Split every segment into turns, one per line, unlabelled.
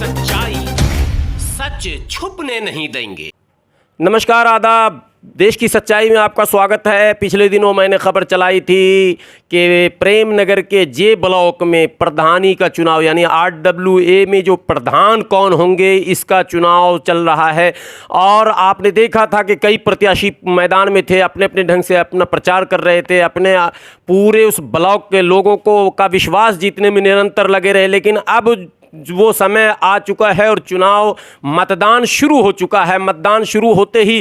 सच्चाई सच छुपने नहीं देंगे।
नमस्कार, आदाब। देश की सच्चाई में आपका स्वागत है। पिछले दिनों मैंने खबर चलाई थी कि प्रेम नगर के जे ब्लॉक में प्रधानी का चुनाव यानी RWA में जो प्रधान कौन होंगे इसका चुनाव चल रहा है। और आपने देखा था कि कई प्रत्याशी मैदान में थे, अपने अपने ढंग से अपना प्रचार कर रहे थे, अपने पूरे उस ब्लॉक के लोगों को का विश्वास जीतने में निरंतर लगे रहे। लेकिन अब वो समय आ चुका है और चुनाव मतदान शुरू हो चुका है। मतदान शुरू होते ही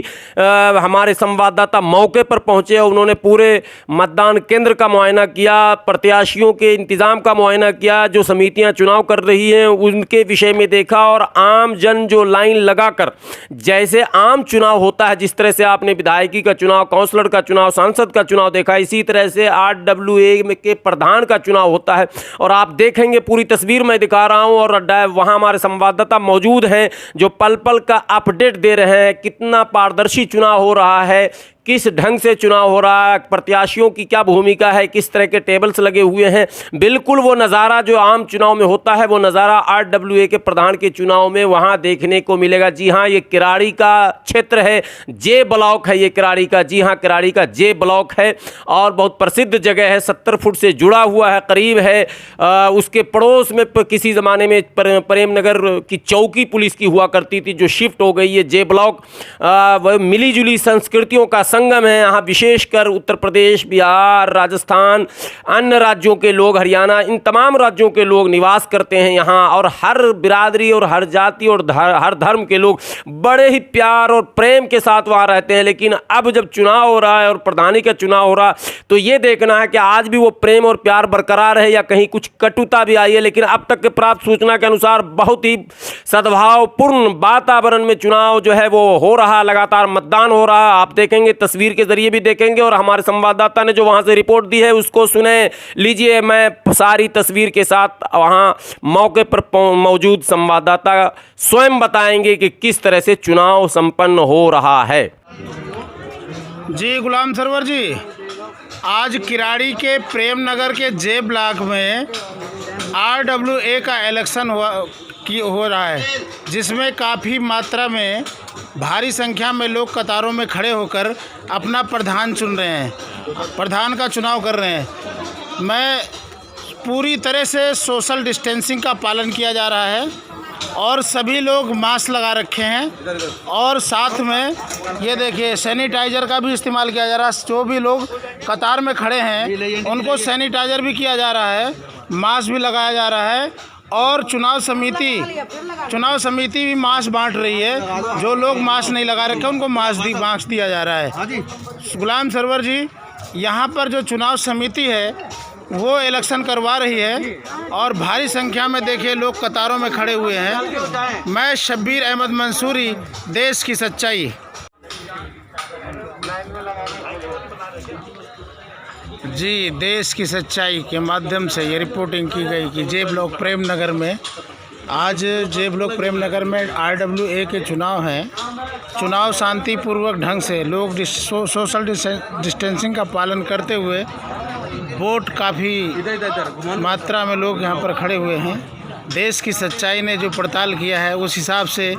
हमारे संवाददाता मौके पर पहुंचे और उन्होंने पूरे मतदान केंद्र का मुआयना किया, प्रत्याशियों के इंतज़ाम का मुआयना किया, जो समितियां चुनाव कर रही हैं उनके विषय में देखा। और आम जन जो लाइन लगाकर जैसे आम चुनाव होता है, जिस तरह से आपने विधायकी का चुनाव, काउंसलर का चुनाव, सांसद का चुनाव देखा, इसी तरह से RWA के प्रधान का चुनाव होता है। और आप देखेंगे, पूरी तस्वीर मैं दिखा रहा हूँ और वहाँ हमारे संवाददाता मौजूद हैं जो पल पल का अपडेट दे रहे हैं। कितना पारदर्शी चुनाव हो रहा है, किस ढंग से चुनाव हो रहा है, प्रत्याशियों की क्या भूमिका है, किस तरह के टेबल्स लगे हुए हैं। बिल्कुल वो नज़ारा जो आम चुनाव में होता है वो नज़ारा RWA के प्रधान के चुनाव में वहाँ देखने को मिलेगा। जी हाँ, ये किराड़ी का क्षेत्र है, जे ब्लॉक है ये किराड़ी का। जी हाँ, किराड़ी का जे ब्लॉक है और बहुत प्रसिद्ध जगह है, 70 फुट से जुड़ा हुआ है, करीब है। उसके पड़ोस में किसी ज़माने में प्रेम नगर की चौकी पुलिस की हुआ करती थी, जो शिफ्ट हो गई है। जे ब्लॉक वह मिली जुली संस्कृतियों का संगम है। यहाँ विशेषकर उत्तर प्रदेश, बिहार, राजस्थान, अन्य राज्यों के लोग, हरियाणा, इन तमाम राज्यों के लोग निवास करते हैं यहाँ। और हर बिरादरी और हर जाति और हर धर्म के लोग बड़े ही प्यार और प्रेम के साथ वहाँ रहते हैं। लेकिन अब जब चुनाव हो रहा है और प्रधानी का चुनाव हो रहा है तो ये देखना है कि आज भी वो प्रेम और प्यार बरकरार है या कहीं कुछ कटुता भी आई है। लेकिन अब तक के प्राप्त सूचना के अनुसार बहुत ही सद्भावपूर्ण वातावरण में चुनाव जो है वो हो रहा, लगातार मतदान हो रहा। आप देखेंगे, तस्वीर के जरिए भी देखेंगे और हमारे संवाददाता ने जो वहां से रिपोर्ट दी है उसको सुने लीजिए। मैं सारी तस्वीर के साथ वहां मौके पर मौजूद संवाददाता स्वयं बताएंगे कि किस तरह से चुनाव संपन्न हो रहा है।
जी गुलाम सरवर जी, आज किराड़ी के प्रेम नगर के जे ब्लॉक में RWA का इलेक्शन हो रहा है, जिसमें काफ़ी मात्रा में भारी संख्या में लोग कतारों में खड़े होकर अपना प्रधान चुन रहे हैं, प्रधान का चुनाव कर रहे हैं। मैं पूरी तरह से सोशल डिस्टेंसिंग का पालन किया जा रहा है और सभी लोग मास्क लगा रखे हैं और साथ में ये देखिए सैनिटाइज़र का भी इस्तेमाल किया जा रहा है। जो भी लोग कतार में खड़े हैं उनको सैनिटाइज़र भी किया जा रहा है, मास्क भी लगाया जा रहा है। और चुनाव समिति भी मास्क बांट रही है। जो लोग मास्क नहीं लगा रखे उनको मास्क दिया जा रहा है। गुलाम सरवर जी, यहाँ पर जो चुनाव समिति है वो इलेक्शन करवा रही है और भारी संख्या में देखिए लोग कतारों में खड़े हुए हैं। मैं शब्बीर अहमद मंसूरी, देश की सच्चाई। जी, देश की सच्चाई के माध्यम से ये रिपोर्टिंग की गई कि जे ब्लॉक प्रेम नगर में आज जे ब्लॉक प्रेम नगर में RWA के चुनाव हैं। चुनाव शांतिपूर्वक ढंग से लोग सोशल डिस्टेंसिंग का पालन करते हुए वोट काफ़ी मात्रा में लोग यहाँ पर खड़े हुए हैं। देश की सच्चाई ने जो पड़ताल किया है उस हिसाब से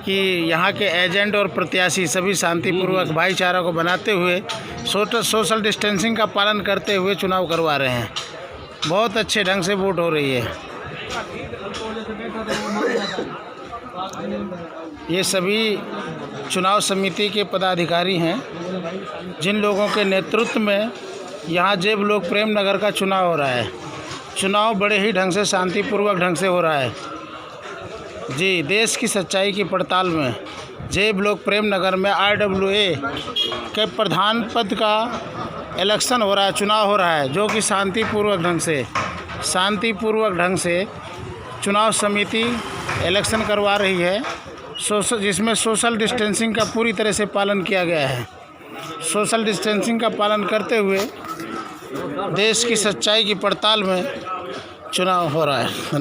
कि यहाँ के एजेंट और प्रत्याशी सभी शांतिपूर्वक भाईचारा को बनाते हुए सोशल डिस्टेंसिंग का पालन करते हुए चुनाव करवा रहे हैं। बहुत अच्छे ढंग से वोट हो रही है। ये सभी चुनाव समिति के पदाधिकारी हैं जिन लोगों के नेतृत्व में यहाँ जे ब्लॉक प्रेम नगर का चुनाव हो रहा है। चुनाव बड़े ही ढंग से शांतिपूर्वक ढंग से हो रहा है। जी, देश की सच्चाई की पड़ताल में जे ब्लॉक प्रेम नगर में RWA के प्रधान पद का इलेक्शन हो रहा है, चुनाव हो रहा है, जो कि शांतिपूर्वक ढंग से चुनाव समिति इलेक्शन करवा रही है। जिसमें सोशल डिस्टेंसिंग का पूरी तरह से पालन किया गया है। सोशल डिस्टेंसिंग का पालन करते हुए देश की सच्चाई की पड़ताल में चुनाव हो रहा है।